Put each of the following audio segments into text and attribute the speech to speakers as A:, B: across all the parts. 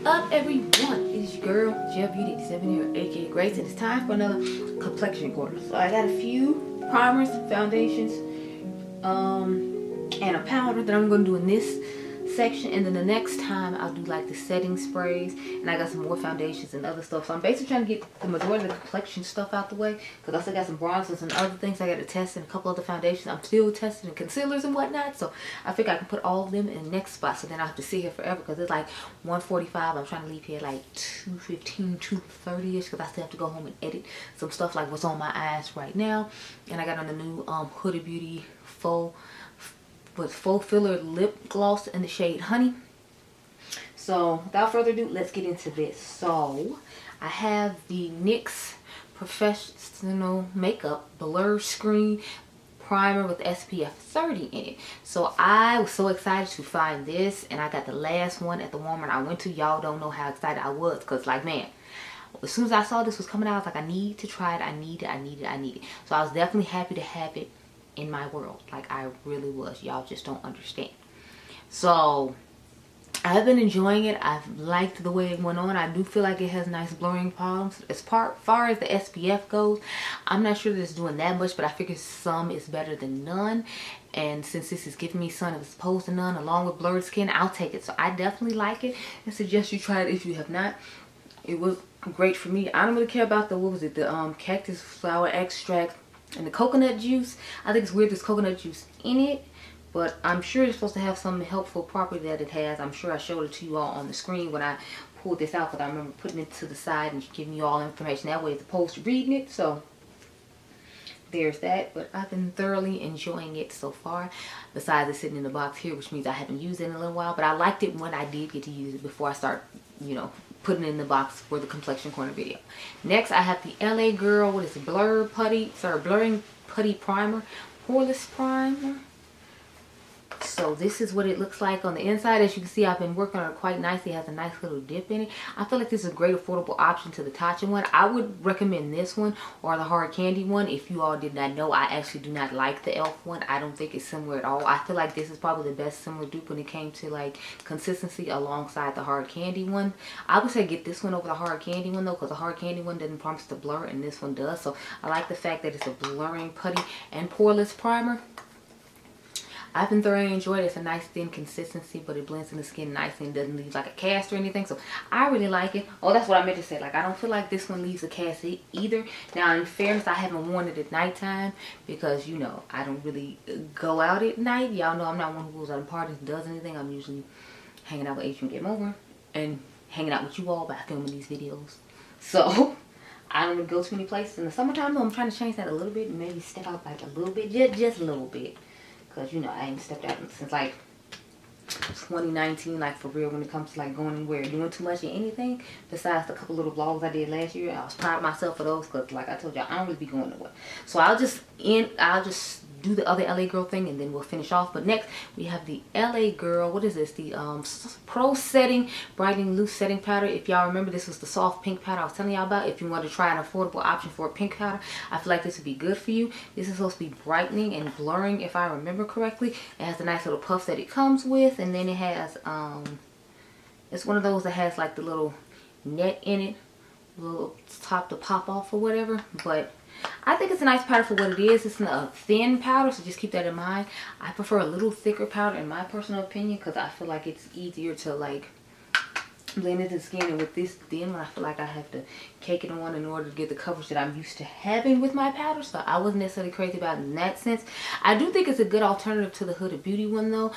A: up, everyone? It's your girl, GELBEAUTY 7 here, aka Grace, and it's time for another Complexion Corner. So I got a few primers, foundations, and a powder that I'm going to do in this section, and then the next time I'll do like the setting sprays, and I got some more foundations and other stuff. So I'm basically trying to get the majority of the complexion stuff out the way, because I still got some bronzers and other things I got to test, and a couple other foundations I'm still testing, and concealers and whatnot. So I think I can put all of them in the next spot, so then I have to sit here forever, because it's like 1:45. I'm trying to leave here like 2:15, 2:30ish, because I still have to go home and edit some stuff like what's on my eyes right now. And I got on the new Huda Beauty faux filler lip gloss in the shade Honey. So without further ado, let's get into this. So I have the NYX Professional Makeup Blur Screen Primer with SPF 30 in it. So I was so excited to find this, and I got the last one at the Walmart I went to. Y'all don't know how excited I was, because like, man, as soon as I saw this was coming out, I was like, I need to try it. I need it. So I was definitely happy to have it in my world. Like, I really was. Y'all just don't understand. So I've been enjoying it. I've liked the way it went on. I do feel like it has nice blurring problems. As far as the SPF goes, I'm not sure that it's doing that much, but I figure some is better than none. And since this is giving me some as opposed to none, along with blurred skin, I'll take it. So I definitely like it and suggest you try it if you have not. It was great for me. I don't really care about the, what was it, the cactus flower extract and the coconut juice. I think it's weird there's coconut juice in it, but I'm sure it's supposed to have some helpful property that it has. I'm sure I showed it to you all on the screen when I pulled this out, because I remember putting it to the side and giving you all information that way as opposed to reading it. So there's that. But I've been thoroughly enjoying it so far, besides it sitting in the box here, which means I haven't used it in a little while. But I liked it when I did get to use it before I start, you know, putting it in the box for the Complexion Corner video. Next, I have the LA Girl, what is it, blurring putty primer, poreless primer. So this is what it looks like on the inside. As you can see, I've been working on it quite nicely. It has a nice little dip in it. I feel like this is a great affordable option to the Tatcha one. I would recommend this one or the hard candy one. If you all did not know, I actually do not like the e.l.f. one. I don't think it's similar at all. I feel like this is probably the best similar dupe when it came to like consistency alongside the hard candy one. I would say get this one over the hard candy one though, because the hard candy one doesn't promise to blur and this one does. So I like the fact that it's a blurring putty and poreless primer. I've been thoroughly enjoying it. It's a nice thin consistency, but it blends in the skin nicely and doesn't leave like a cast or anything. So I really like it. Oh, that's what I meant to say. Like, I don't feel like this one leaves a cast either. Now, in fairness, I haven't worn it at nighttime because, you know, I don't really go out at night. Y'all know I'm not one who goes out and parties and does anything. I'm usually hanging out with Adriangameover and hanging out with you all by filming these videos. So I don't really go to many places. In the summertime, though, I'm trying to change that a little bit and maybe step out like a little bit, just a little bit. Because, you know, I ain't stepped out since like 2019, like for real, when it comes to like going anywhere, doing too much of anything. Besides the couple little vlogs I did last year, I was proud of myself for those, because like I told y'all, I don't really be going nowhere. So I'll just do the other LA Girl thing and then we'll finish off. But next we have the LA Girl, what is this, the Pro Setting Brightening Loose Setting Powder. If y'all remember, this was the soft pink powder I was telling y'all about. If you want to try an affordable option for a pink powder, I feel like this would be good for you. This is supposed to be brightening and blurring, if I remember correctly. It has a nice little puff that it comes with, and then it has it's one of those that has like the little net in it, little top to pop off or whatever. But I think it's a nice powder for what it is. It's a thin powder, so just keep that in mind. I prefer a little thicker powder in my personal opinion, because I feel like it's easier to like blend into the skin. And with this thin one, I feel like I have to cake it on in order to get the coverage that I'm used to having with my powder. So I wasn't necessarily crazy about it in that sense. I do think it's a good alternative to the Huda Beauty one though,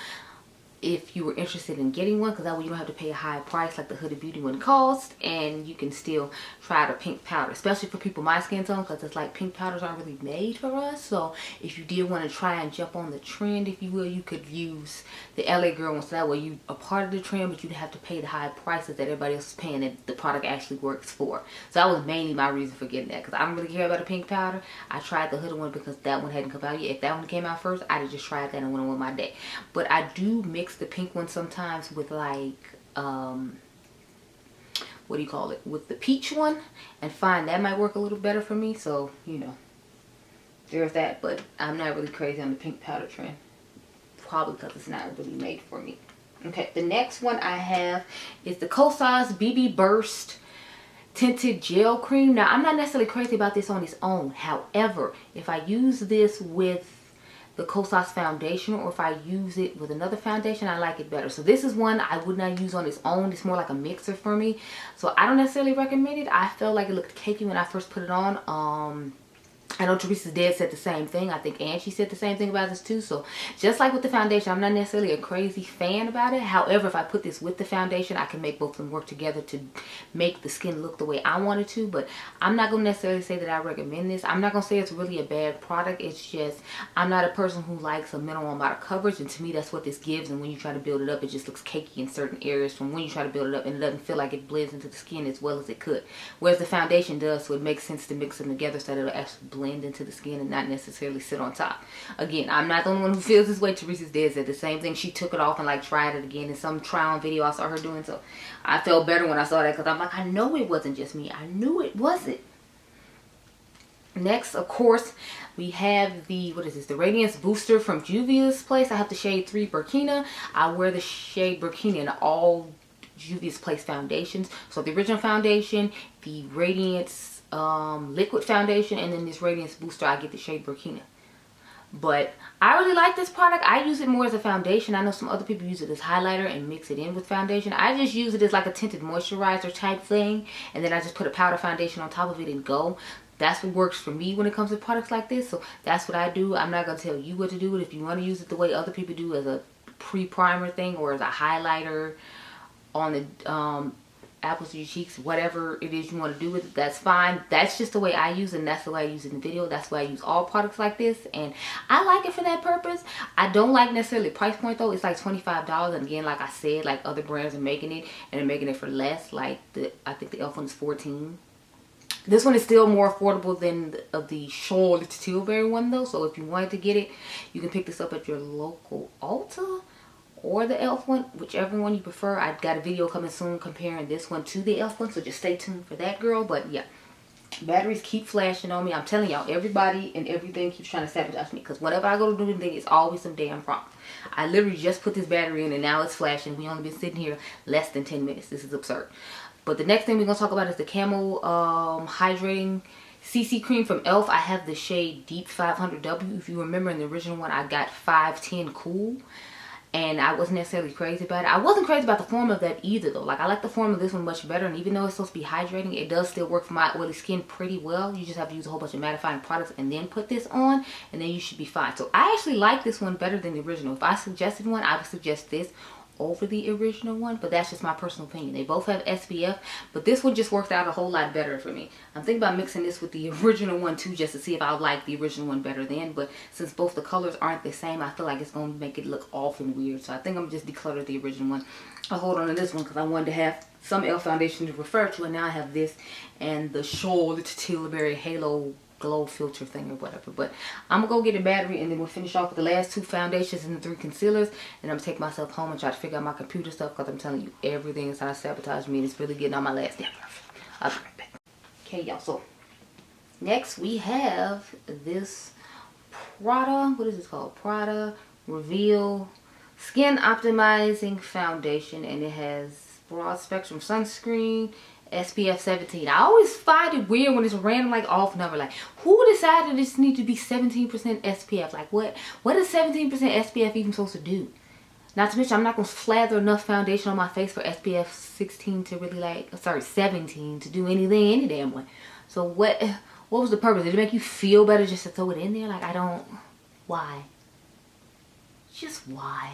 A: if you were interested in getting one, because that way you don't have to pay a high price like the Huda Beauty one cost, and you can still try the pink powder, especially for people my skin tone, because it's like pink powders aren't really made for us. So if you did want to try and jump on the trend, if you will, you could use the LA Girl one, so that way you are part of the trend, but you'd have to pay the high prices that everybody else is paying that the product actually works for. So that was mainly my reason for getting that, because I don't really care about a pink powder. I tried the Huda one because that one hadn't come out yet. If that one came out first, I'd have just tried that and went on with my day. But I do mix the pink one sometimes with like what do you call it, with the peach one, and find that might work a little better for me. So, you know, there's that. But I'm not really crazy on the pink powder trend, probably because it's not really made for me. Okay, the next one I have is the Kosas BB Burst Tinted Gel Cream. Now, I'm not necessarily crazy about this on its own. However, if I use this with the Kosas foundation, or if I use it with another foundation, I like it better. So this is one I would not use on its own. It's more like a mixer for me. So I don't necessarily recommend it. I felt like it looked cakey when I first put it on. I know Teresa's dad said the same thing. I think Angie said the same thing about this too. So just like with the foundation, I'm not necessarily a crazy fan about it. However, if I put this with the foundation, I can make both of them work together to make the skin look the way I want it to. But I'm not going to necessarily say that I recommend this. I'm not going to say it's really a bad product. It's just I'm not a person who likes a minimal amount of coverage. And to me, that's what this gives. And when you try to build it up, it just looks cakey in certain areas from when you try to build it up. And it doesn't feel like it blends into the skin as well as it could. Whereas the foundation does. So it makes sense to mix them together so that it'll actually blend into the skin and not necessarily sit on top. Again, I'm not the only one who feels this way. Teresa's dad said the same thing. She took it off and like tried it again in some trial video I saw her doing. So I felt better when I saw that, because I'm like, I know it wasn't just me. I knew it wasn't. Next, of course, we have the, what is this? The Radiance Booster from Juvia's Place. I have the shade 3 Burkina. I wear the shade Burkina in all Juvia's Place foundations. So the original foundation, the Radiance liquid foundation, and then this Radiance Booster, I get the shade Burkina. But I really like this product. I use it more as a foundation. I know some other people use it as highlighter and mix it in with foundation. I just use it as like a tinted moisturizer type thing, and then I just put a powder foundation on top of it and go. That's what works for me when it comes to products like this. So that's what I do. I'm not going to tell you what to do. If you want to use it the way other people do, as a pre-primer thing or as a highlighter on the apples to your cheeks, whatever it is you want to do with it, that's fine. That's just the way I use it, and that's the way I use it in the video. That's why I use all products like this, and I like it for that purpose. I don't like necessarily the price point though. It's like $25, and again, like I said, like other brands are making it, and they're making it for less. Like I think the e.l.f. one is $14. This one is still more affordable than the Charlotte Tilbury one though. So if you wanted to get it, you can pick this up at your local Ulta or the e.l.f. one, whichever one you prefer. I've got a video coming soon comparing this one to the e.l.f. one, so just stay tuned for that, girl. But yeah, batteries keep flashing on me. I'm telling y'all, everybody and everything keeps trying to sabotage me, because whenever I go to do anything, it's always some damn problem. I literally just put this battery in and now it's flashing. We only been sitting here less than 10 minutes. This is absurd. But the next thing we're going to talk about is the Camo Hydrating CC Cream from e.l.f. I have the shade Deep 500W. If you remember in the original one, I got 510 Cool. And I wasn't necessarily crazy about it. I wasn't crazy about the form of that either though. Like I like the form of this one much better. And even though it's supposed to be hydrating, it does still work for my oily skin pretty well. You just have to use a whole bunch of mattifying products and then put this on, and then you should be fine. So I actually like this one better than the original. If I suggested one, I would suggest this over the original one, but that's just my personal opinion. They both have SPF, but this one just worked out a whole lot better for me. I'm thinking about mixing this with the original one too, just to see if I like the original one better then. But since both the colors aren't the same, I feel like it's going to make it look off and weird. So I think I'm just declutter the original one. I'll hold on to this one because I wanted to have some e.l.f. foundation to refer to, and now I have this and the Charlotte Tilbury Halo Glow filter thing or whatever. But I'm gonna go get a battery, and then we'll finish off with the last 2 foundations and the 3 concealers, and I'm gonna take myself home and try to figure out my computer stuff, because I'm telling you, everything is trying to sabotage me, and it's really getting on my last day. I'll be right back. Okay, y'all, so next we have this Prada, what is this called? Prada Reveal Skin Optimizing Foundation, and it has broad spectrum sunscreen, SPF 17. I always find it weird when it's a random like off number. Like, who decided this needs to be 17% SPF? Like, what is 17% SPF even supposed to do? Not to mention, I'm not gonna slather enough foundation on my face for SPF 16 to really like, sorry, 17 to do anything any damn way. So what was the purpose? Did it make you feel better just to throw it in there? Like, I don't, why? Just why?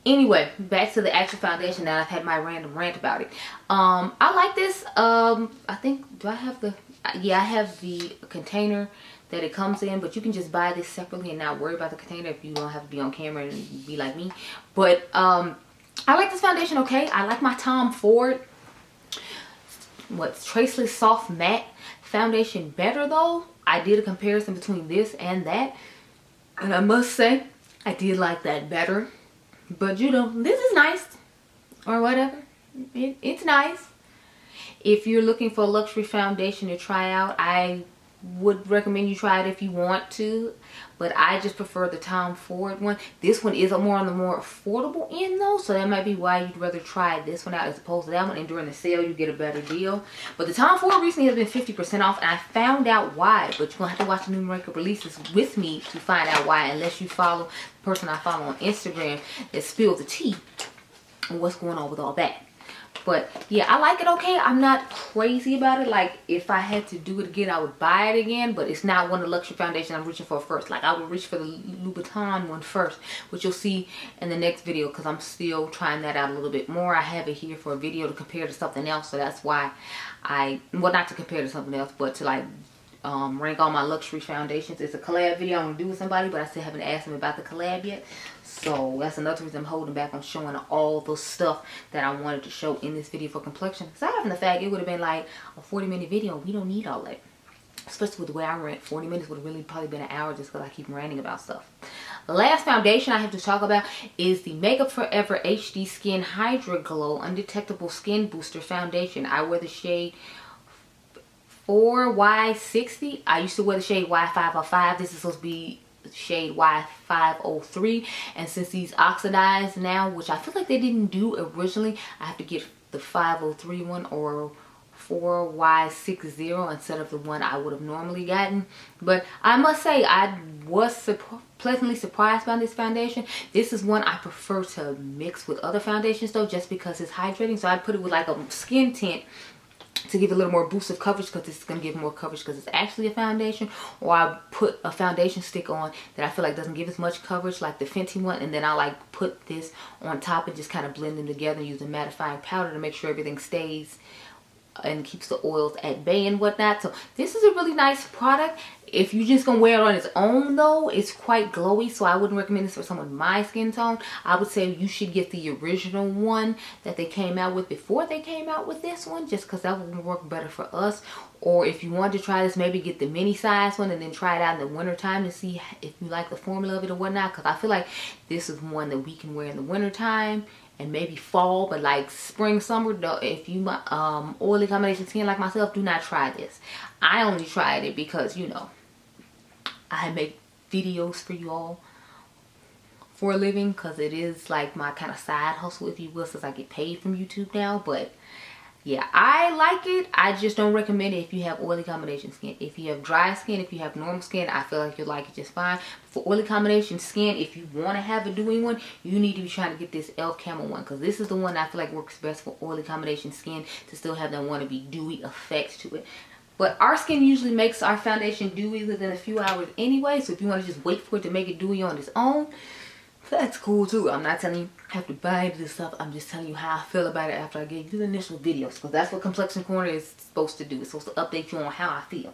A: Anyway, back to the actual foundation that I've had my random rant about it. I like this. I think, do I have the, yeah, I have the container that it comes in, but you can just buy this separately and not worry about the container if you don't have to be on camera and be like me. But I like this foundation, okay. I like my Tom Ford, Traceless Soft Matte foundation better though. I did a comparison between this and that, and I must say, I did like that better. But you know, this is nice, or whatever. It's nice. If you're looking for a luxury foundation to try out, I would recommend you try it if you want to, but I just prefer the Tom Ford one. This one is more on the more affordable end though, so that might be why you'd rather try this one out as opposed to that one, and during the sale you get a better deal. But the Tom Ford recently has been 50% off, and I found out why, but you're gonna have to watch the new makeup releases with me to find out why, unless you follow the person I follow on Instagram that spilled the tea on what's going on with all that. But yeah, I like it okay. I'm not crazy about it. Like, if I had to do it again, I would buy it again. But it's not one of the luxury foundations I'm reaching for first. Like, I would reach for the Louboutin one first, which you'll see in the next video, because I'm still trying that out a little bit more. I have it here for a video to compare to something else. So that's why well, not to compare to something else, but to like rank all my luxury foundations. It's a collab video I'm gonna do with somebody, but I still haven't asked them about the collab yet. So that's another reason I'm holding back on showing all the stuff that I wanted to show in this video for complexion. Aside from the fact it would have been like a 40-minute video. We don't need all that. Especially with the way I rant. 40 minutes would have really probably been an hour just because I keep ranting about stuff. The last foundation I have to talk about is the Makeup Forever HD Skin Hydra Glow Undetectable Skin Booster Foundation. I wear the shade 4Y60. I used to wear the shade Y505. This is supposed to be shade Y503, and since these oxidized now, which I feel like they didn't do originally, I have to get the 503 one or 4Y60 instead of the one I would have normally gotten. But I must say, I was pleasantly surprised by this foundation. This is one I prefer to mix with other foundations though, just because it's hydrating. So I put it with like a skin tint to give a little more boost of coverage, because this is going to give more coverage because it's actually a foundation. Or I put a foundation stick on that I feel like doesn't give as much coverage, like the Fenty one, and then I like put this on top and just kind of blend them together and use a mattifying powder to make sure everything stays and keeps the oils at bay and whatnot. So this is a really nice product. If you're just gonna wear it on its own though, it's quite glowy, so I wouldn't recommend this for someone my skin tone. I would say you should get the original one that they came out with before they came out with this one, just because that would work better for us. Or if you wanted to try this, maybe get the mini size one and then try it out in the winter time to see if you like the formula of it or whatnot, because I feel like this is one that we can wear in the winter time and maybe fall. But like spring, summer, if you oily combination skin like myself, do not try this. I only tried it because, you know, I make videos for you all for a living, because it is like my kind of side hustle, if you will, since I get paid from YouTube now. But yeah, I like it. I just don't recommend it if you have oily combination skin. If you have dry skin, if you have normal skin, I feel like you'll like it just fine. For oily combination skin, if you want to have a dewy one, you need to be trying to get this e.l.f. Camo one, because this is the one I feel like works best for oily combination skin, to still have that wannabe dewy effect to it. But our skin usually makes our foundation dewy within a few hours anyway, so if you want to just wait for it to make it dewy on its own, that's cool too. I'm not telling you have to buy this stuff. I'm just telling you how I feel about it after I gave you the initial videos, because that's what Complexion Corner is supposed to do. It's supposed to update you on how I feel.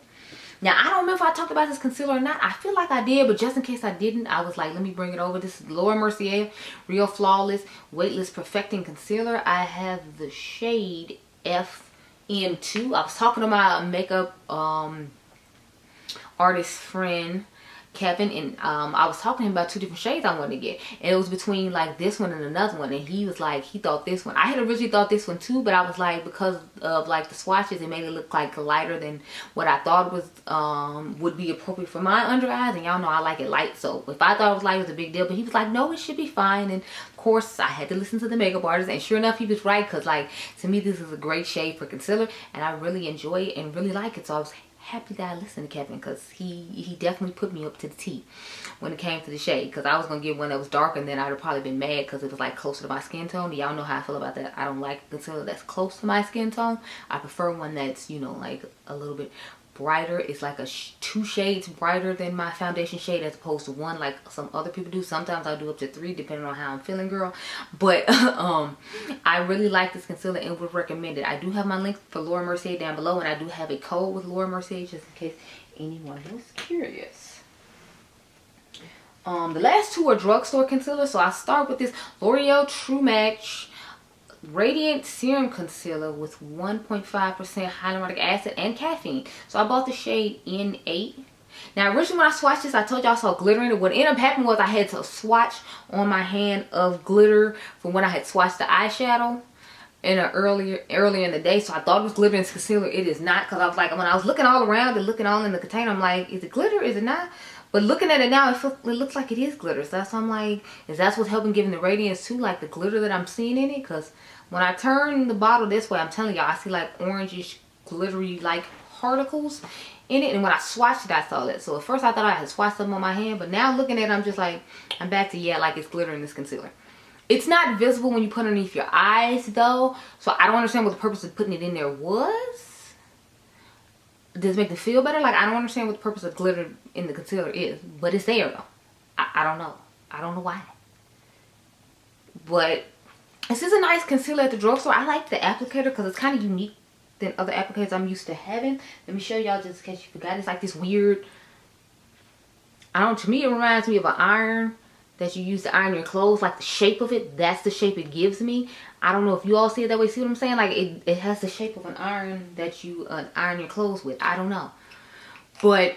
A: Now, I don't remember if I talked about this concealer or not. I feel like I did, but just in case I didn't, I was like, let me bring it over. This is Laura Mercier Real Flawless Weightless Perfecting Concealer. I have the shade FN2. I was talking to my makeup artist friend Kevin, and I was talking to him about 2 different shades I wanted to get, and it was between like this one and another one, and he was like, he thought this one. I had originally thought this one too, but I was like, because of like the swatches, it made it look like lighter than what I thought was would be appropriate for my under eyes, and y'all know I like it light, so if I thought it was light, it was a big deal. But he was like, no, it should be fine. And of course I had to listen to the makeup artist, and sure enough, he was right, because like to me this is a great shade for concealer, and I really enjoy it and really like it. So I was happy that I listened to Kevin, because he definitely put me up to the T when it came to the shade, because I was gonna get one that was darker, and then I'd have probably been mad because it was like closer to my skin tone. Y'all know how I feel about that. I don't like concealer that's close to my skin tone. I prefer one that's, you know, like a little bit brighter. It's like a 2 shades brighter than my foundation shade, as opposed to 1 like some other people do. Sometimes I do up to 3 depending on how I'm feeling, girl. But I really like this concealer and would recommend it. I do have my link for Laura Mercier down below, and I do have a code with Laura Mercier just in case anyone was curious. The last 2 are drugstore concealers, so I'll start with this L'Oreal True Match Radiant Serum Concealer with 1.5% hyaluronic acid and caffeine. So I bought the shade N8. Now originally when I swatched this, I told y'all I saw glitter in it. What ended up happening was I had to swatch on my hand of glitter from when I had swatched the eyeshadow. earlier in the day, so I thought it was glitter and concealer. It is not, because I was like, when I was looking all around and looking all in the container, I'm like, is it glitter? Is it not? But looking at it now, it looks like it is glitter. So that's why I'm like, is that what's helping giving the radiance too, like the glitter that I'm seeing in it? Because when I turn the bottle this way, I'm telling y'all, I see like orangish, glittery like particles in it. And when I swatched it, I saw that. So at first I thought I had swatched them on my hand, but now looking at it, I'm just like, I'm back to, yeah, like it's glitter in this concealer. It's not visible when you put it underneath your eyes though, so I don't understand what the purpose of putting it in there was. Does it make them feel better? Like, I don't understand what the purpose of glitter in the concealer is, but it's there though. I don't know. I don't know why. But this is a nice concealer at the drugstore. I like the applicator because it's kind of unique than other applicators I'm used to having. Let me show y'all just in case you forgot. It's like this weird, to me it reminds me of an iron that you use to iron your clothes. Like the shape of it, that's the shape it gives me. I don't know if you all see it that way. See what I'm saying? Like it has the shape of an iron that you iron your clothes with. I don't know, but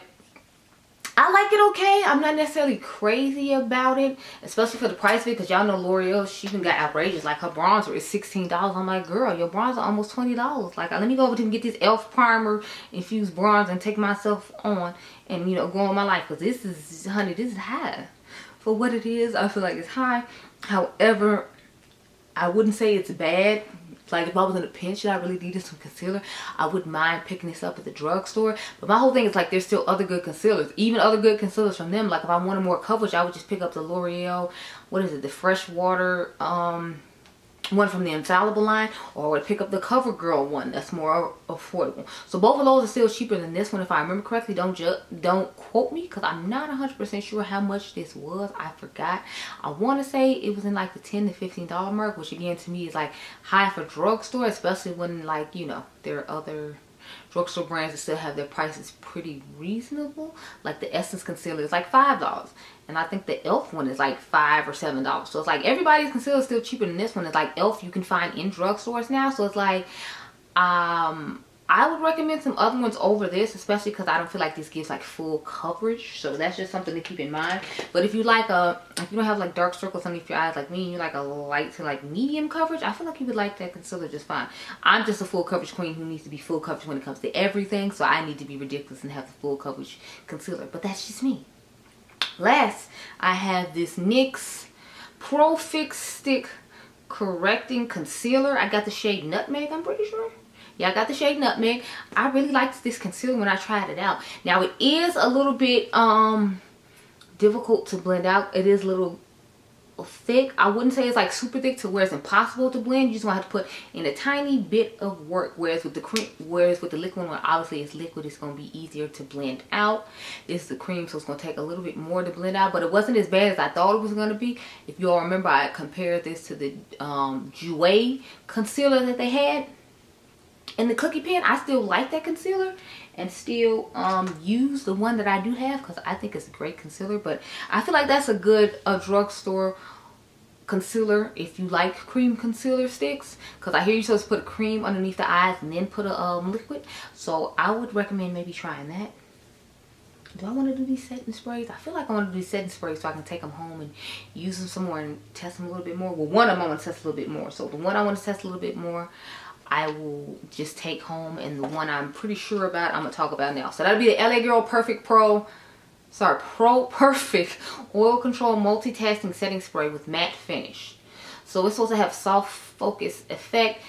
A: I like it okay. I'm not necessarily crazy about it, especially for the price of it, because y'all know L'Oreal, she even got outrageous. Like her bronzer is $16. I'm like, girl, your bronzer almost $20. Like, let me go over to and get this e.l.f. primer infused bronzer and take myself on and, you know, go on my life, because this is, honey, this is high. For what it is, I feel like it's high. However, I wouldn't say it's bad. Like, if I was in a pinch and I really needed some concealer, I wouldn't mind picking this up at the drugstore. But my whole thing is, like, there's still other good concealers. Even other good concealers from them. Like, if I wanted more coverage, I would just pick up the L'Oreal, what is it, the Freshwater, one from the Infallible line, or I would pick up the CoverGirl one that's more affordable. So both of those are still cheaper than this one, if I remember correctly. Don't quote me, because I'm not 100% sure how much this was. I forgot. I want to say it was in like the $10 to $15 mark, which again to me is like high for drugstore, especially when, like, you know, there are other drugstore brands that still have their prices pretty reasonable. Like the Essence concealer is like $5, and I think the e.l.f. one is like $5 or $7. So it's like everybody's concealer is still cheaper than this one. It's like e.l.f. you can find in drugstores now. So it's like I would recommend some other ones over this, especially because I don't feel like this gives like full coverage. So that's just something to keep in mind. But if you like if you don't have like dark circles underneath your eyes like me, and you like a light to like medium coverage, I feel like you would like that concealer just fine. I'm just a full coverage queen who needs to be full coverage when it comes to everything, so I need to be ridiculous and have the full coverage concealer. But that's just me. Last, I have this NYX Pro Fix Stick Correcting Concealer. I got the shade Nutmeg, I'm pretty sure. Yeah, I got the shade Nutmeg. I really liked this concealer when I tried it out. Now, it is a little bit difficult to blend out. It is a little thick. I wouldn't say it's like super thick to where it's impossible to blend. You just want to have to put in a tiny bit of work. Whereas with the cream, with the liquid one, obviously it's liquid, it's going to be easier to blend out. This is the cream, so it's going to take a little bit more to blend out. But it wasn't as bad as I thought it was going to be. If you all remember, I compared this to the Jouer concealer that they had in the cookie pen. I still like that concealer and still use the one that I do have, because I think it's a great concealer. But I feel like that's a good drugstore concealer if you like cream concealer sticks, because I hear you're supposed to put a cream underneath the eyes and then put a liquid. So I would recommend maybe trying that. Do I want to do these setting sprays? I feel like I want to do these setting sprays so I can take them home and use them some more and test them a little bit more. Well, one of them I want to test a little bit more. So the one I want to test a little bit more, I will just take home, and the one I'm pretty sure about, I'm going to talk about now. So that'll be the LA Girl Pro Perfect Oil Control Multitasking Setting Spray with Matte Finish. So it's supposed to have soft focus effect,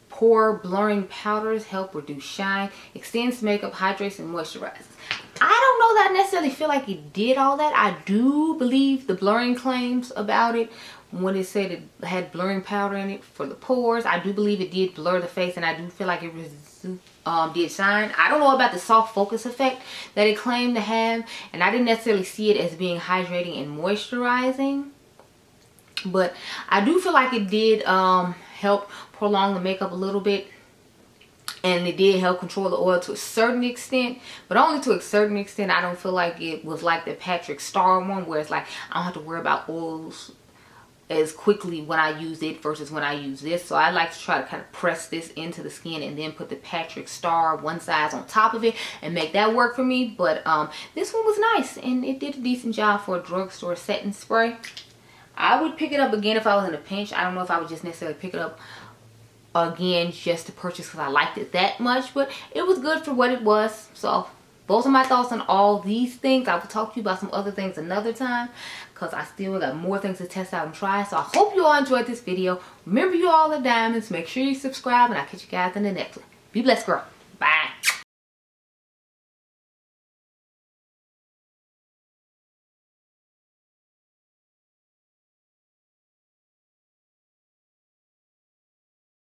A: pore blurring powders, help reduce shine, extends makeup, hydrates, and moisturizes. I don't know that I necessarily feel like it did all that. I do believe the blurring claims about it when it said it had blurring powder in it for the pores. I do believe it did blur the face, and I do feel like it did shine. I don't know about the soft focus effect that it claimed to have, and I didn't necessarily see it as being hydrating and moisturizing. But I do feel like it did help prolong the makeup a little bit. And it did help control the oil to a certain extent, but only to a certain extent. I don't feel like it was like the Patrick Star one, where it's like I don't have to worry about oils as quickly when I use it versus when I use this. So I like to try to kind of press this into the skin and then put the Patrick Star one size on top of it and make that work for me. But this one was nice, and it did a decent job for a drugstore setting spray. I would pick it up again if I was in a pinch. I don't know if I would just necessarily pick it up again just to purchase because I liked it that much, but it was good for what it was. So those are my thoughts on all these things. I will talk to you about some other things another time because I still got more things to test out and try. So I hope you all enjoyed this video. Remember, you all are diamonds. Make sure you subscribe, and I'll catch you guys in the next one. Be blessed, girl.